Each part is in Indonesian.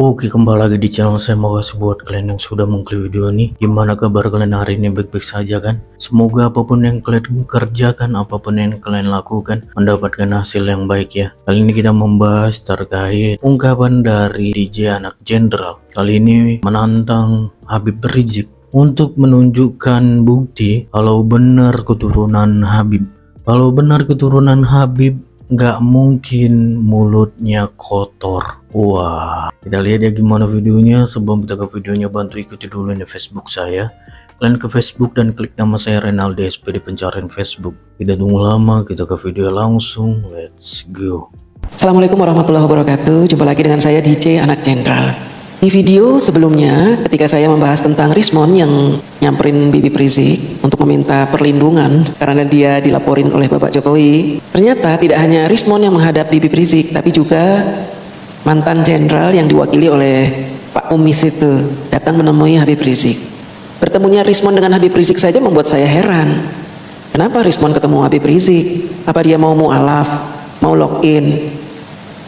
Oke, kembali lagi di channel saya. Makasih buat kalian yang sudah mengklik video ini. Gimana kabar kalian hari ini? Baik-baik saja kan? Semoga apapun yang kalian kerjakan, apapun yang kalian lakukan, mendapatkan hasil yang baik ya. Kali ini kita membahas terkait ungkapan dari DJ Anak Jenderal. Kali ini menantang Habib Rizik untuk menunjukkan bukti kalau benar keturunan Habib. Kalau benar keturunan Habib, nggak mungkin mulutnya kotor. Wah, kita lihat ya gimana videonya. Sebelum kita ke videonya, bantu ikuti dulu ini Facebook saya. Kalian ke Facebook dan klik nama saya Renaldi SP di pencarian Facebook. Tidak tunggu lama, kita ke video langsung. Let's go. Assalamualaikum warahmatullahi wabarakatuh. Jumpa lagi dengan saya DJ Anak Jenderal. Di video sebelumnya, ketika saya membahas tentang Rismon yang nyamperin Habib Rizik untuk meminta perlindungan karena dia dilaporin oleh Bapak Jokowi, ternyata tidak hanya Rismon yang menghadap Habib Rizik, tapi juga mantan jenderal yang diwakili oleh Pak Umis itu datang menemui Habib Rizik. Bertemunya Rismon dengan Habib Rizik saja membuat saya heran. Kenapa Rismon ketemu Habib Rizik? Apa dia mau mu'alaf, mau login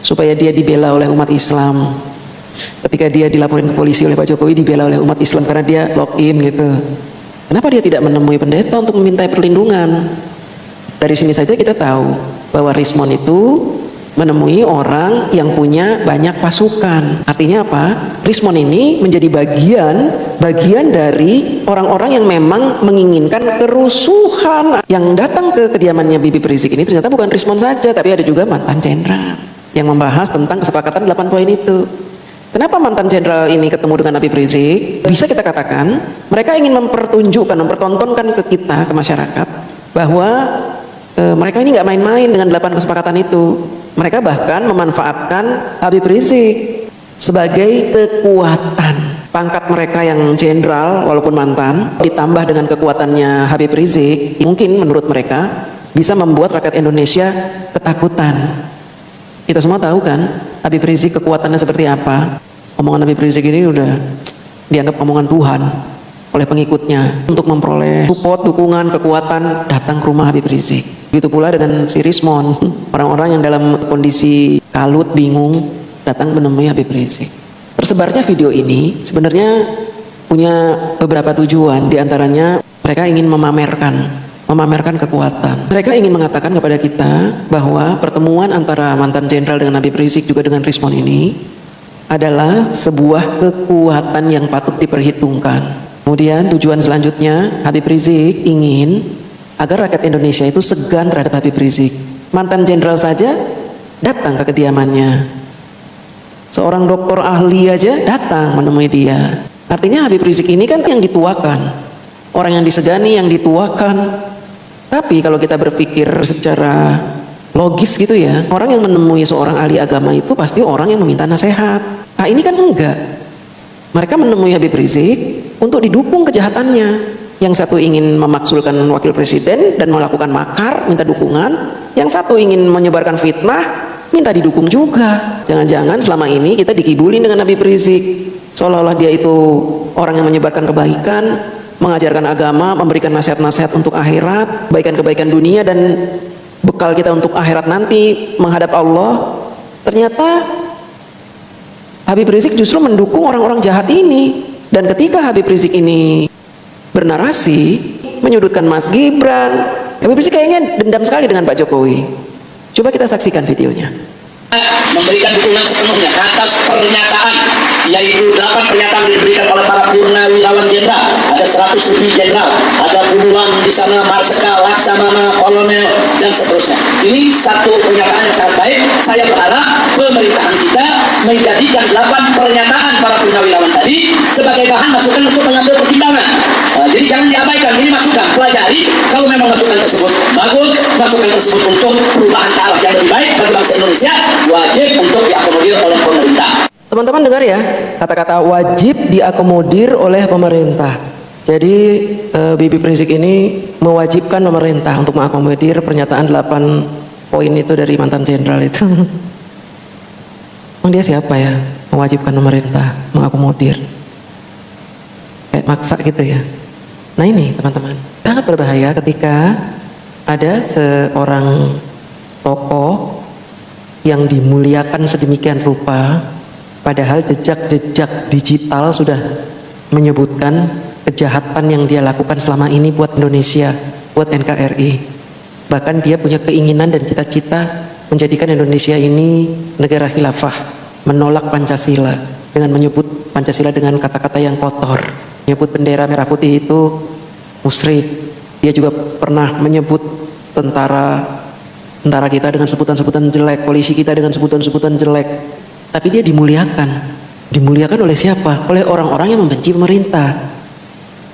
supaya dia dibela oleh umat Islam? Ketika dia dilaporin ke polisi oleh Pak Jokowi, dibela oleh umat Islam karena dia login gitu. Kenapa dia tidak menemui pendeta untuk meminta perlindungan? Dari sini saja kita tahu bahwa Rismon itu menemui orang yang punya banyak pasukan. Artinya apa? Rismon ini menjadi bagian dari orang-orang yang memang menginginkan kerusuhan. Yang datang ke kediamannya Habib Rizik ini ternyata bukan Rismon saja, tapi ada juga mantan jenderal yang membahas tentang kesepakatan 8 poin itu. Kenapa mantan jenderal ini ketemu dengan Habib Rizik? Bisa kita katakan mereka ingin mempertontonkan ke kita, ke masyarakat, bahwa mereka ini nggak main-main dengan 8 kesepakatan itu. Mereka bahkan memanfaatkan Habib Rizik sebagai kekuatan. Pangkat mereka yang jenderal walaupun mantan ditambah dengan kekuatannya Habib Rizik, mungkin menurut mereka bisa membuat rakyat Indonesia ketakutan. Kita semua tahu kan Habib Rizik kekuatannya seperti apa. Omongan Habib Rizik ini udah dianggap omongan Tuhan oleh pengikutnya untuk memperoleh support, dukungan, kekuatan datang ke rumah Habib Rizik. Begitu pula dengan si Rismon, orang-orang yang dalam kondisi kalut, bingung datang menemui Habib Rizik. Tersebarnya video ini sebenarnya punya beberapa tujuan, diantaranya mereka ingin memamerkan kekuatan. Mereka ingin mengatakan kepada kita bahwa pertemuan antara mantan jenderal dengan Habib Rizik juga dengan Rismon ini adalah sebuah kekuatan yang patut diperhitungkan. Kemudian tujuan selanjutnya, Habib Rizik ingin agar rakyat Indonesia itu segan terhadap Habib Rizik. Mantan jenderal saja datang ke kediamannya. Seorang dokter ahli aja datang menemui dia. Artinya Habib Rizik ini kan yang dituakan, orang yang disegani, yang dituakan. Tapi kalau kita berpikir secara logis gitu ya, orang yang menemui seorang ahli agama itu pasti orang yang meminta nasihat. Nah ini kan enggak. Mereka menemui Habib Rizik untuk didukung kejahatannya. Yang satu ingin memaksulkan wakil presiden dan melakukan makar, minta dukungan. Yang satu ingin menyebarkan fitnah, minta didukung juga. Jangan-jangan selama ini kita dikibulin dengan Habib Rizik, seolah-olah dia itu orang yang menyebarkan kebaikan, mengajarkan agama, memberikan nasihat-nasihat untuk akhirat, kebaikan-kebaikan dunia dan bekal kita untuk akhirat nanti menghadap Allah. Ternyata Habib Rizik justru mendukung orang-orang jahat ini. Dan ketika Habib Rizik ini bernarasi menyudutkan Mas Gibran, Habib Rizik kayaknya dendam sekali dengan Pak Jokowi. Coba kita saksikan videonya. Memberikan dukungan sepenuhnya atas pernyataan, yaitu 8 pernyataan diberikan oleh para purnawirawan jenderal. Ada 100 lebih jenderal, ada puluhan di sana marsikal, laksamana, kolonel dan seterusnya. Ini satu pernyataan yang sangat baik. Saya berharap pemerintahan kita menjadikan 8 pernyataan para purnawirawan tadi sebagai bahan masukan untuk mengambil pertimbangan. Jadi jangan diabaikan, ini masukan, pelajari. Kalau memang masukan tersebut bagus, masukan tersebut untuk perubahan ke arah yang lebih baik bagi bangsa Indonesia, wajib untuk diakomodir oleh pemerintah. Teman-teman dengar ya, kata-kata wajib diakomodir oleh pemerintah. Jadi Habib Rizik ini mewajibkan pemerintah untuk mengakomodir pernyataan 8 poin itu dari mantan jenderal itu. Emang dia siapa ya mewajibkan pemerintah mengakomodir? Kayak maksa gitu ya. Nah ini teman-teman, sangat berbahaya ketika ada seorang tokoh yang dimuliakan sedemikian rupa Padahal jejak-jejak digital sudah menyebutkan kejahatan yang dia lakukan selama ini buat Indonesia, buat NKRI. Bahkan dia punya keinginan dan cita-cita menjadikan Indonesia ini negara khilafah, menolak Pancasila dengan menyebut Pancasila dengan kata-kata yang kotor, menyebut bendera merah putih itu musyrik. Dia juga pernah menyebut tentara kita dengan sebutan-sebutan jelek, polisi kita dengan sebutan-sebutan jelek. Tapi dia dimuliakan oleh siapa? Oleh orang-orang yang membenci pemerintah.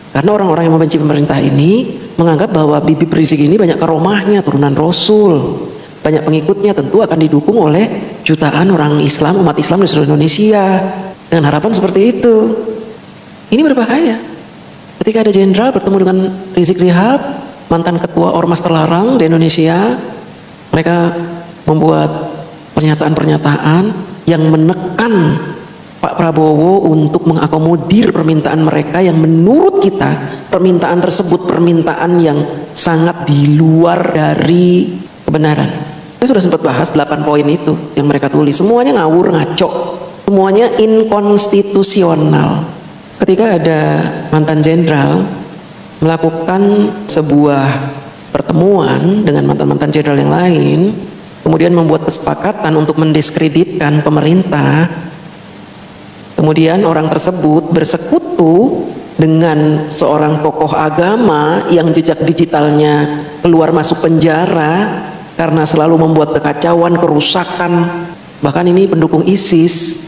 Karena orang-orang yang membenci pemerintah ini menganggap bahwa Habib Rizik ini banyak karomahnya, turunan Rasul, banyak pengikutnya, tentu akan didukung oleh jutaan orang Islam, umat Islam di seluruh Indonesia, dengan harapan seperti itu. Ini berbahaya. Ketika ada jenderal bertemu dengan Rizik Syihab, mantan ketua ormas terlarang di Indonesia, mereka membuat pernyataan-pernyataan yang menekan Pak Prabowo untuk mengakomodir permintaan mereka yang menurut kita permintaan tersebut permintaan yang sangat di luar dari kebenaran. Saya sudah sempat bahas 8 poin itu yang mereka tulis, semuanya ngawur, ngaco, semuanya inkonstitusional. Ketika ada mantan jenderal melakukan sebuah pertemuan dengan mantan-mantan jenderal yang lain, kemudian membuat kesepakatan untuk mendiskreditkan pemerintah, kemudian orang tersebut bersekutu dengan seorang tokoh agama yang jejak digitalnya keluar masuk penjara karena selalu membuat kekacauan, kerusakan, bahkan ini pendukung ISIS.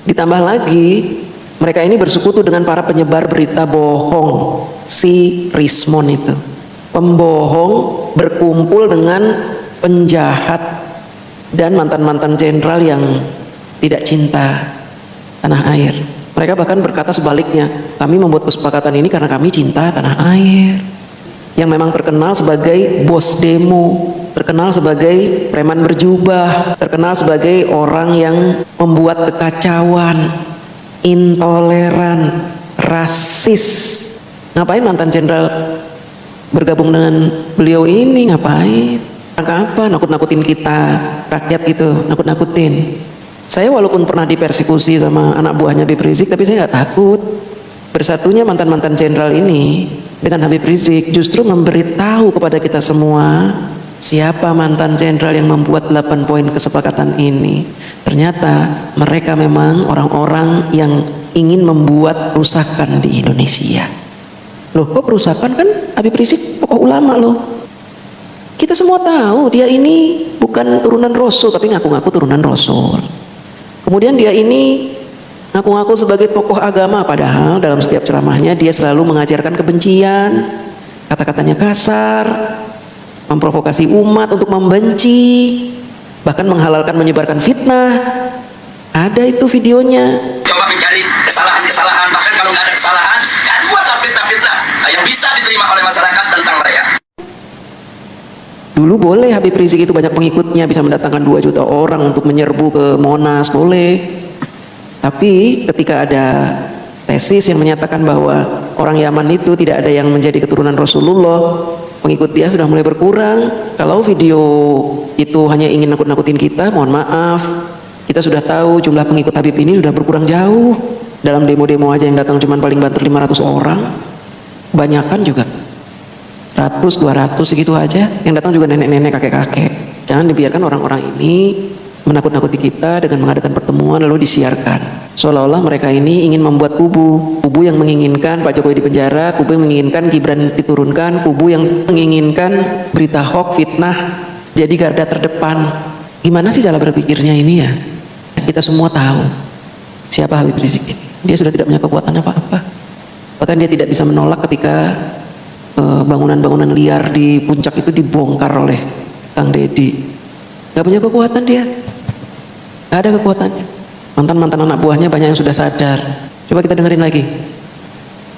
Ditambah lagi, mereka ini bersekutu dengan para penyebar berita bohong. Si Rismon itu, pembohong, berkumpul dengan penjahat dan mantan-mantan jenderal yang tidak cinta tanah air. Mereka bahkan berkata sebaliknya, kami membuat kesepakatan ini karena kami cinta tanah air. Yang memang terkenal sebagai bos demo, terkenal sebagai preman berjubah, terkenal sebagai orang yang membuat kekacauan, intoleran, rasis. Ngapain mantan jenderal bergabung dengan beliau ini? Ngapain? Rangka apa? Nakut-nakutin kita, rakyat gitu, nakut-nakutin. Saya walaupun pernah dipersekusi sama anak buahnya Habib Rizik, tapi saya nggak takut. Bersatunya mantan-mantan jenderal ini dengan Habib Rizik justru memberitahu kepada kita semua siapa mantan jenderal yang membuat 8 poin kesepakatan ini. Ternyata mereka memang orang-orang yang ingin membuat kerusakan di Indonesia. Loh, kok kerusakan? Kan Habib Rizik tokoh ulama loh. Kita semua tahu dia ini bukan turunan Rasul, tapi ngaku-ngaku turunan Rasul. Kemudian dia ini ngaku-ngaku sebagai tokoh agama, padahal dalam setiap ceramahnya dia selalu mengajarkan kebencian, kata-katanya kasar, memprovokasi umat untuk membenci, bahkan menghalalkan menyebarkan fitnah. Ada itu videonya. Coba mencari kesalahan-kesalahan, bahkan kalau nggak ada kesalahan, kan buatlah fitnah-fitnah yang bisa diterima oleh masyarakat tentang mereka. Dulu boleh Habib Rizik itu banyak pengikutnya, bisa mendatangkan 2 juta orang untuk menyerbu ke Monas, boleh. Tapi ketika ada tesis yang menyatakan bahwa orang Yaman itu tidak ada yang menjadi keturunan Rasulullah, pengikut dia sudah mulai berkurang. Kalau video itu hanya ingin nakut-nakutin kita, mohon maaf, Kita sudah tahu jumlah pengikut Habib ini sudah berkurang jauh. Dalam demo-demo aja yang datang cuma paling banter 500 orang. Kebanyakan juga 100, 200 segitu aja. Yang datang juga nenek-nenek, kakek-kakek. Jangan dibiarkan orang-orang ini menakut-nakuti kita dengan mengadakan pertemuan lalu disiarkan. Seolah-olah mereka ini ingin membuat kubu yang menginginkan Pak Jokowi dipenjara, kubu yang menginginkan Gibran diturunkan, kubu yang menginginkan berita hoax, fitnah jadi garda terdepan. Gimana sih cara berpikirnya ini ya? Kita semua tahu siapa Habib Rizik ini. Dia sudah tidak punya kekuatan apa-apa. Bahkan dia tidak bisa menolak ketika bangunan-bangunan liar di puncak itu dibongkar oleh Kang Deddy. Gak punya kekuatan dia. Gak ada kekuatannya. Mantan-mantan anak buahnya banyak yang sudah sadar. Coba kita dengerin lagi.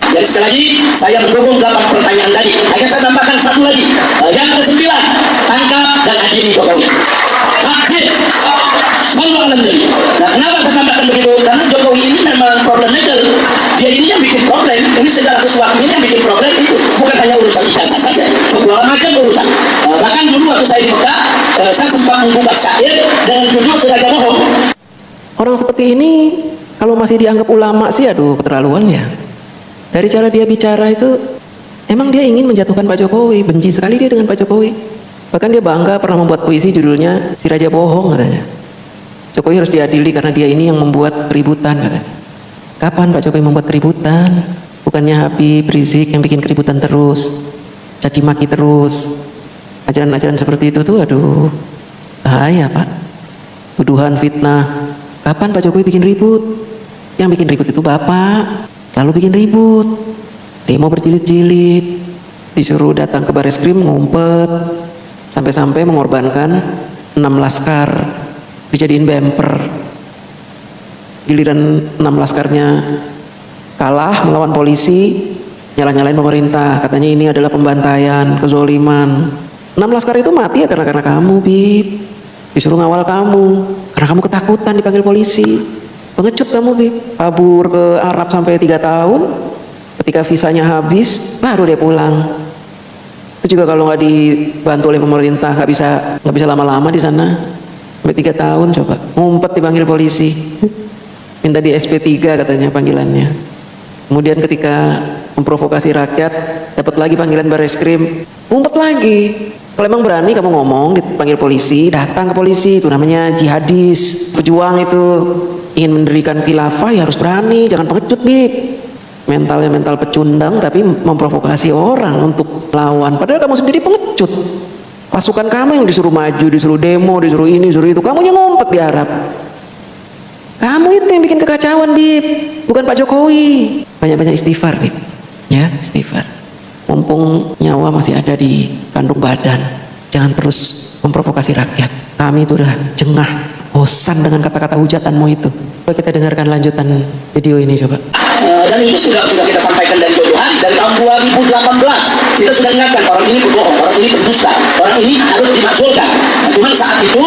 Jadi sekali lagi saya mendukung 8 pertanyaan tadi. Akan saya tambahkan satu lagi. Yang ke-9, tangkap dan adili Jokowi. Akhir. Nah, kenapa saya tambahkan begitu? Karena Jokowi ini memang problemnya. Dia ini yang bikin problem. Ini segala sesuatu ini yang bikin problem itu. Bukan hanya urusan ijazah saja. Segala macam urusan. Bahkan dulu waktu saya di Mekah, saya sempat membuka syair dengan judul Sengaja Bohong. Orang seperti ini kalau masih dianggap ulama sih aduh keterlaluan ya. Dari cara dia bicara itu emang dia ingin menjatuhkan Pak Jokowi. Benci sekali dia dengan Pak Jokowi. Bahkan dia bangga pernah membuat puisi judulnya Si Raja Bohong katanya. Jokowi harus diadili karena dia ini yang membuat keributan katanya. Kapan Pak Jokowi membuat keributan? Bukannya Habib Rizik yang bikin keributan terus, caci maki terus. Ajaran-ajaran seperti itu tuh aduh bahaya Pak. Tuduhan fitnah. Kapan Pak Jokowi bikin ribut? Yang bikin ribut itu Bapak. Selalu bikin ribut. Demo berjilid-jilid. Disuruh datang ke Bareskrim ngumpet. Sampai-sampai mengorbankan 6 laskar. Dijadiin bemper. Giliran 6 laskarnya kalah melawan polisi, nyala-nyalain pemerintah. Katanya ini adalah pembantaian, kezoliman. 6 laskar itu mati ya karena kamu, Bib. Disuruh ngawal kamu karena kamu ketakutan dipanggil polisi. Pengecut kamu, Bib. Kabur ke Arab sampai 3 tahun. Ketika visanya habis baru dia pulang. Itu juga kalau nggak dibantu oleh pemerintah nggak bisa lama-lama di sana. Sampai 3 tahun coba. Ngumpet dipanggil polisi. Minta di SP3 katanya panggilannya. Kemudian ketika memprovokasi rakyat dapat lagi panggilan Bareskrim, ngumpet lagi. Kalau emang berani kamu ngomong dipanggil polisi, datang ke polisi. Itu namanya jihadis. Pejuang itu ingin mendirikan khilafah ya harus berani, jangan pengecut, Bib. Mentalnya mental pecundang tapi memprovokasi orang untuk lawan. Padahal kamu sendiri pengecut. Pasukan kamu yang disuruh maju, disuruh demo, disuruh ini, disuruh itu. Kamu yang ngumpet di Arab. Kamu itu yang bikin kekacauan, Bib. Bukan Pak Jokowi. Banyak-banyak istighfar, Bib. Ya, istighfar. Mumpung nyawa masih ada di kandung badan. Jangan terus memprovokasi rakyat. Kami itu udah jengah, bosan dengan kata-kata hujatanmu itu. Coba kita dengarkan lanjutan video ini coba. Dan itu sudah kita sampaikan dari jauh hari, dari tahun 2018 kita sudah ingatkan orang ini berbohong, orang ini berdusta, orang ini harus dimakzulkan. Nah, cuman saat itu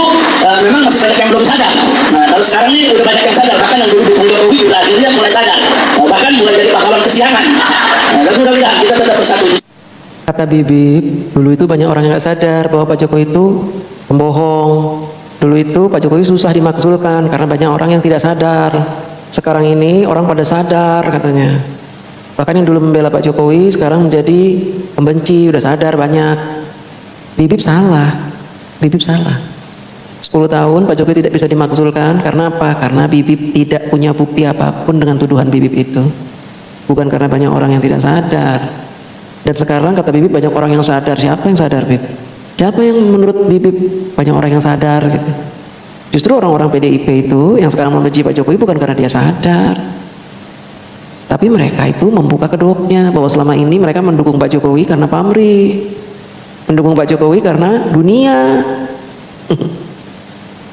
memang masih banyak yang belum sadar. Nah, kalau sekarang ini udah banyak yang sadar, bahkan yang dulu dukung Jokowi udah akhirnya mulai sadar, bahkan mulai jadi pahlawan kesiangan. Nah, dan mudah-mudahan kita tetap bersatu. Kata Bibip, dulu itu banyak orang yang nggak sadar bahwa Pak Jokowi itu pembohong. Dulu itu Pak Jokowi susah dimakzulkan karena banyak orang yang tidak sadar. Sekarang ini orang pada sadar katanya. Bahkan yang dulu membela Pak Jokowi sekarang menjadi pembenci, udah sadar banyak. Bibip salah. Bibip salah. 10 tahun Pak Jokowi tidak bisa dimakzulkan karena apa? Karena Bibip tidak punya bukti apapun dengan tuduhan Bibip itu. Bukan karena banyak orang yang tidak sadar. Dan sekarang kata Bibip banyak orang yang sadar. Siapa yang sadar, Bib? Siapa yang menurut Bibip banyak orang yang sadar gitu? Justru orang-orang PDIP itu yang sekarang membenci Pak Jokowi bukan karena dia sadar, tapi mereka itu membuka kedoknya bahwa selama ini mereka mendukung Pak Jokowi karena pamrih, mendukung Pak Jokowi karena dunia.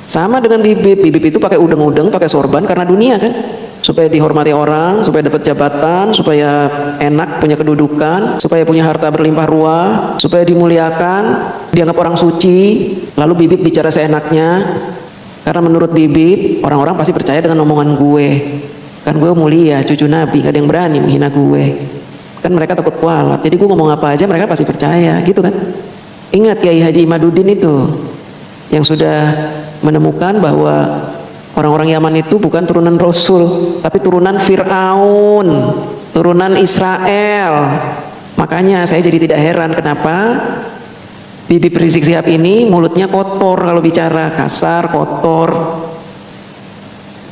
Sama dengan Bibip. Bibip itu pakai udeng-udeng, pakai sorban karena dunia kan, supaya dihormati orang, supaya dapat jabatan, supaya enak punya kedudukan, supaya punya harta berlimpah ruah, supaya dimuliakan, dianggap orang suci. Lalu Bibip bicara seenaknya. Karena menurut Bibip, orang-orang pasti percaya dengan omongan gue. Kan gue mulia, cucu Nabi, gak ada yang berani menghina gue. Kan mereka takut kualat. Jadi gue ngomong apa aja mereka pasti percaya, gitu kan. Ingat Kiai Haji Imaduddin itu, yang sudah menemukan bahwa Orang-orang Yaman itu bukan turunan Rasul, tapi turunan Fir'aun, turunan Israel. Makanya saya jadi tidak heran kenapa Bibip Rizik Syihab ini mulutnya kotor kalau bicara, kasar, kotor.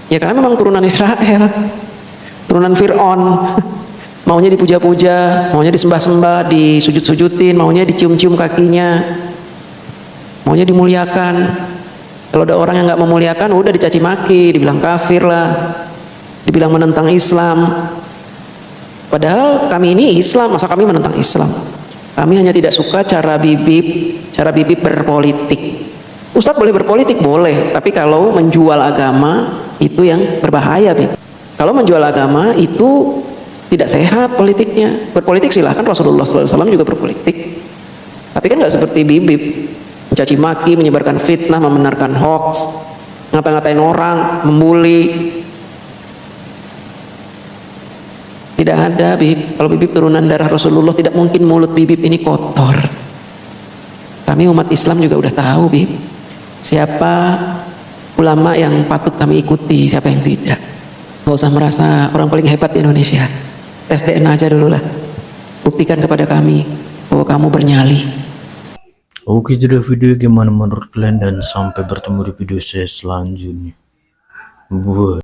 Ya karena memang turunan Israel, turunan Fir'aun. Maunya dipuja-puja, maunya disembah-sembah, disujud-sujudin, maunya dicium-cium kakinya, maunya dimuliakan. Kalau ada orang yang nggak memuliakan, udah dicaci maki, dibilang kafir lah, dibilang menentang Islam. Padahal kami ini Islam, masa kami menentang Islam? Kami hanya tidak suka cara Bibip berpolitik. Ustadz boleh berpolitik? Boleh, tapi kalau menjual agama itu yang berbahaya, Bib. Kalau menjual agama itu tidak sehat politiknya. Berpolitik silahkan, Rasulullah SAW juga berpolitik. Tapi kan nggak seperti Bibip, mencaci maki, menyebarkan fitnah, membenarkan hoax, ngata-ngatain orang, membuli. Tidak ada, Bib. Kalau Bibip turunan darah Rasulullah, tidak mungkin mulut Bibip ini kotor. Kami umat Islam juga udah tahu, Bib, siapa ulama yang patut kami ikuti, siapa yang tidak. Gak usah merasa orang paling hebat di Indonesia. Tes DNA aja dulu lah. Buktikan kepada kami bahwa kamu bernyali. Oke, jadi video gimana menurut kalian, dan sampai bertemu di video saya selanjutnya. Buat